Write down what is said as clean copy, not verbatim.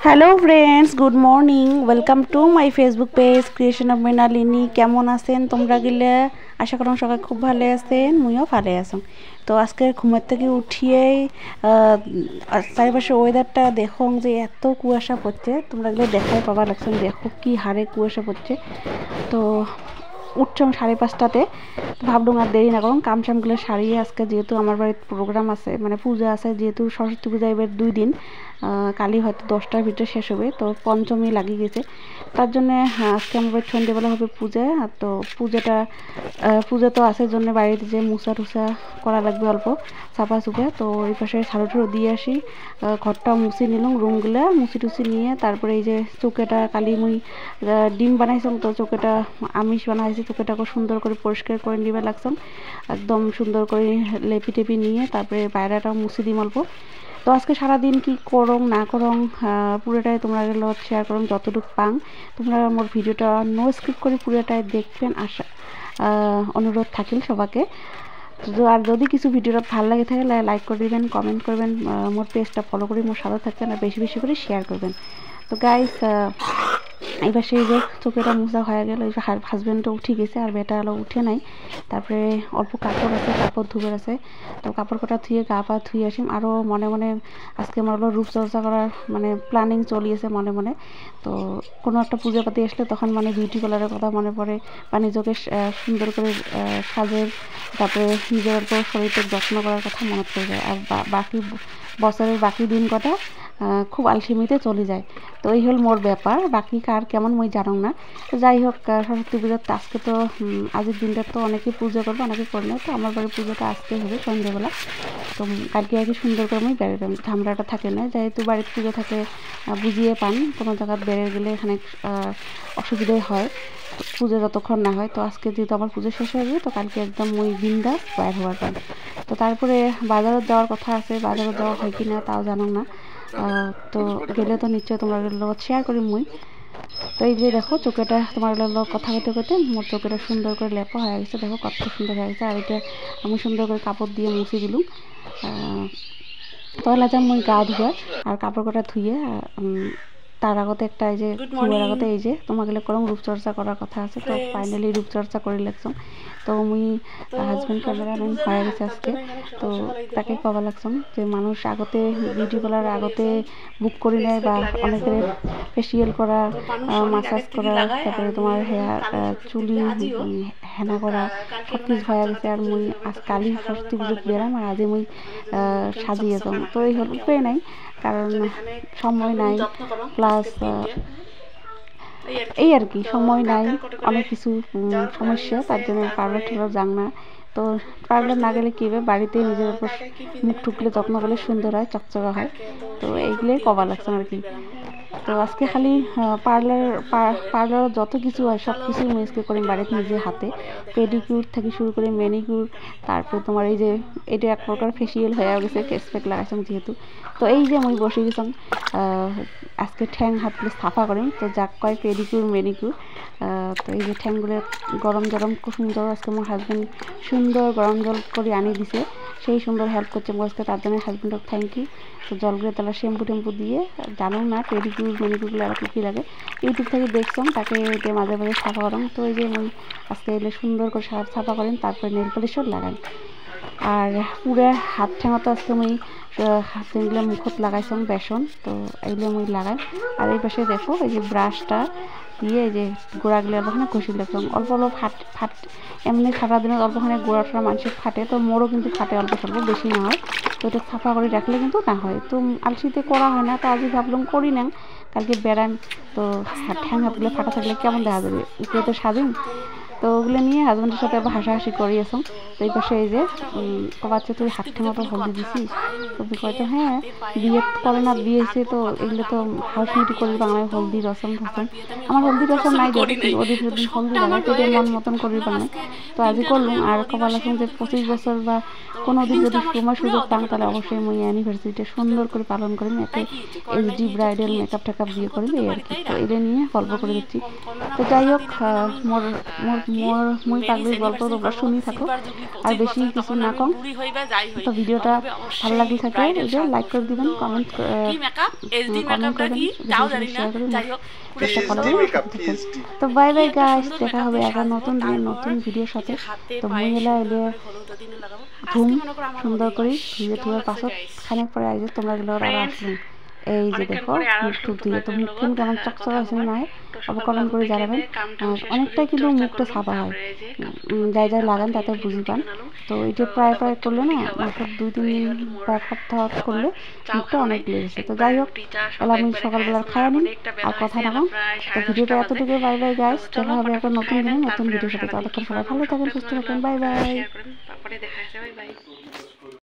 Hello friends, good morning. Welcome to my Facebook page creation of Mrinalini. কেমন আছেন তোমরা গেলে? আশা করুন সবাই খুব ভালো আছেন, মুইও ভালো আছেন। তো আজকে ঘুমের থেকে উঠিয়েই চারিপাশে ওয়েদারটা দেখো যে এত কুয়াশা পড়ছে, তোমরা গেলে দেখাই পাবা লাগছেন। দেখো কি হারে কুয়াশা পড়ছে। তো উঠছং 5:30টাতে। ভাবলুম আর দেরি না করুন, কামসামগুলো সারিয়ে আজকে যেহেতু আমার বাড়িতে প্রোগ্রাম আছে, মানে পূজা আছে, যেহেতু সরস্বতী পূজা এবার 2 দিন, কালি হয়তো 10টার ভিতরে শেষ হবে, তো পঞ্চমী লাগিয়ে গেছে। তার জন্যে আজকে আমার বাড়িতে সন্ধ্যেবেলা হবে পূজা। আর তো পূজা তো আছে জন্য বাড়িতে যে মুছা টুসা করা লাগবে, অল্প চাপা চুপা। তো এই পাশে ঝাড়ু ঠাড়ু দিয়ে আসি, ঘরটা মুছি নিলাম, রুমগুলা মুছি টুছি নিয়ে তারপরে এই যে চৌকাটা কালি মুই ডিম বানাইছিলাম, তো চৌকাটা আমিষ বানাইছি, চৌকাটাকে সুন্দর করে পরিষ্কার করে নিবে লাগছাম, একদম সুন্দর করে লেপি টেপি নিয়ে তারপরে বাইরেটাও মুছি দিম অল্প। তো আজকে সারাদিন কি করং না করং পুরোটাই তোমরা লগত শেয়ার করং যতটুকু পাং। তোমরা আমার ভিডিওটা নো স্কিপ করে পুরোটাই দেখবেন, আশা অনুরোধ থাকিল সবাকে। তো আর যদি কিছু ভিডিওটা ভালো লাগে থাকে লাইক করে দিবেন, কমেন্ট করবেন, মোর পেজটা ফলো করে মোর সাথে থাকবেন, আর বেশি বেশি করে শেয়ার করবেন। তো গাইস, এবার সেই যে চোখেটা মোজা হয়ে গেল, এই যে হাজব্যান্ডও উঠে গেছে আর বেটা হলো উঠে নাই। তারপরে অল্প কাপড় আছে, কাপড় ধুবের আছে, তো কাপড় কটা ধুয়ে গা পা ধুয়ে আসিম। আরও মনে মনে আজকে আমার হলো রূপচর্চা করার মানে প্ল্যানিং চলিয়েছে মনে মনে। তো কোনো একটা পূজা পাতি আসলে তখন মানে বিউটি পার্লারের কথা মনে পড়ে, বা নিজেকে সুন্দর করে সাজের, তারপরে নিজের অল্প শরীরের যত্ন করার কথা মনে পড়ে যায়। আর বাকি বছরের বাকি দিন কটা খুব আলসেমিতে চলে যায়। তো এই হল মোর ব্যাপার, বাকি কার কেমন মই জানো না। তো যাই হোক, সরস্বতী পুজোর আজকে তো আজকের দিনটা তো অনেকেই পুজো করবো, অনেকে করে না। তো আমার বাড়ির পুজোটা আসতে হবে সন্ধ্যেবেলা। তো কালকে আর কি সুন্দর করে আমি বেরোলাম, ঝামেলাটা থাকে না, যেহেতু বাড়ির পুজো থাকে বুঝিয়ে পান কোনো জায়গায় বেড়ে গেলে এখানে অসুবিধাই হয় পুজো যতক্ষণ না হয়। তো আজকে যেহেতু আমার পুজো শেষ হয়ে যাবে, তো কালকে একদম ওই বিন্দাস বাইর হওয়ার পান। তো তারপরে বাজারে যাওয়ার কথা আছে, বাজারে যাওয়া হয় কি না তাও জানো না। তো গেলে তো নিশ্চয়ই তোমার লগত শেয়ার করি মুই। তো এই যে দেখো চোখেটা তোমার লোক কথা করতে করতে মোট চোখেটা সুন্দর করে লেপা হয়ে গেছে, দেখো কত সুন্দর হয়ে গেছে। আর এটা আমি সুন্দর করে কাপড় দিয়ে মুছে দিলুম। তাহলে যাম মুই গা ধুয়া আর কাপড় কটা ধুয়ে তার আগতে একটা এই যে ধুয়ার আগতে এই যে তোমাকে করম রূপচর্চা করার কথা আছে। তো ফাইনালি রূপচর্চা করে লাগছম। তো মুই হাজব্যান্ড ক্যামেরাম্যান হয়ে গেছে আজকে। তো তাকে কবা লাগছম যে মানুষ আগতে বিউটি পার্লার আগতে বুক করে নেয়, বা অনেকের ফেসিয়াল করা, মাসাজ করা, তারপরে তোমার হেয়ার চুলি হেনা করা সব কিছু হয়ে গেছে। আর মুই আজ কালি সরস্বতী পুজো বেরাম, আর আজে মুই সাজিয়ে যাম। তো এই হল উপায় নাই, কারণ সময় নাই, প্লাস এই আর কি সময় নাই, অনেক কিছু সমস্যা, তার জন্য পার্লার ঠার্লার যাং না। তো পার্লার না গেলে কী হবে, বাড়িতে নিজের উপর মুখ টুকলে যত্ন করলে সুন্দর হয়, চকচকা হয়। তো এইগুলোই কবা লাগছে আর কি। তো আজকে খালি পার্লার যত কিছু হয় সব কিছু আজকে করি বাড়িতে নিজে হাতে, পেডিকিউর থেকে শুরু করে ম্যানিকিউর, তারপরে তোমার এই যে এটা এক প্রকার ফেসিয়াল হয়ে গেছে, ফেস প্যাক লাগাইছাম যেহেতু। তো এই যে আমি বসে গেছাম আজকে ঠ্যাং হাতগুলো সাফা করিম, তো যাক কয় পেডিকিউর ম্যানিকিউর। তো এই যে ঠ্যাংগুলো গরম জরম খুব সুন্দর, আজকে আমার হাজব্যান্ড সুন্দর গরম জল করে আনিয়ে দিছে, সেই সুন্দর হেল্প করছে আজকে, তার জন্য হাজব্যান্ডকে থ্যাংক ইউ। তো জলগুলো তাহলে শ্যাম্পু টেম্পু দিয়ে, জানো না পেডিকিউর ম্যানিকিউরগুলো আর কী লাগে, ইউটিউব থেকে দেখছিলাম, তাকে এটা মাঝে মাঝে সাফা করাম। তো এই যে আমি আজকে এলে সুন্দর করে সাফা করেন, তারপরে নেল পলিশও লাগাই। আর পুরো হাত ঠেঙা তো আজকে আমি হাতগুলো মুখত লাগাইছিলাম বেসন, তো এইগুলো আমি লাগাই। আর এই পাশে দেখো এই যে ব্রাশটা দিয়ে এই যে গোড়াগুলো অল্পখানে ঘষি লাগলাম, অল্প অল্প ফাট এমনি সারা দিনে অল্পখানে গোড়া টোড়া মানুষের ফাটে, তো মোড়ও কিন্তু ফাটে অল্প স্বল্প, বেশি না হয়। তো এটা সাফা করে রাখলে কিন্তু না হয়, তো আলসিতে করা হয় না। তো আজকে ভাবলাম করি না, কালকে বেড়ান, তো ঠ্যাং হাতগুলো ফাটা থাকলে কেমন দেখা যাবে, উপরে তো স্বাধীন। তো ওগুলো নিয়ে হাজব্যান্ডের সাথে আবার হাসাহাসি করিয়েছাম। তো এই পাশে এই যে বাচ্চা তুই হাতটা মতো হলদি দিছিস, তো হয়তো হ্যাঁ বিয়ে করে না, বিয়ে হয়েছে, তো এগুলো তো হাউসমিটি করি বাংলায় হলদি রসম ঠসম, আমার হলদি রসম নাই দেখো, কিন্তু ওদের দিন হলদি লাগাই, তো মন মতন করি বাংলায়। তো আজই করলাম। আর কপাল আছেন যে 25 বছর বা কোনো দিন যদি সময় সুযোগ পান, তাহলে অবশ্যই আমি অ্যানিভার্সারিটা সুন্দর করে পালন করি, এতে এইচডি ব্রাইডাল মেকআপ টেকআপ দিয়ে করি এই আর কি। তো এটা নিয়ে গল্প করে দিচ্ছি। তো যাই হোক, মোর মোর মুই পাগলির গল্প তোমরা শুনি থাকো আর বেশি কিছু না কম। তো ভিডিওটা ভালো লাগলে থাকে এই যে লাইক করে দিবেন, কমেন্ট করবেন, শেয়ার করবেন, চেষ্টা করবেন। তো বাই বাই গাইস, দেখা হবে একটা নতুন দিনে নতুন ভিডিওর সাথে। তো মুই এলে ধুম সুন্দর করে ধুয়ে ধুয়ে পাছত খানিক পরে আইজ তোমরা গেলে আর আসবেন। এই যে দেখো মুখ ধুয়ে তো মুখ কিন্তু কেমন চকচক হয়েছে না হয় আবার কমেন্ট করে জানাবেন। অনেকটাই কিন্তু মুখটা সাদা হয়, যাই যাই লাগান তাতে বুঝি পান। তো এটা প্রায় প্রায় করলে না মাত্র 2-3 দিন বা এক সপ্তাহ করলে মুখটা অনেক লেগেছে। তো যাই হোক এলা আমি সকালবেলা খাওয়া নিন আর কথা না কম। তো ভিডিওটা এতটুকু, বাই বাই গাইস, দেখা হবে একটা নতুন দিনে নতুন ভিডিওর সাথে। ততক্ষণ সবাই ভালো থাকেন, সুস্থ থাকেন, বাই বাই।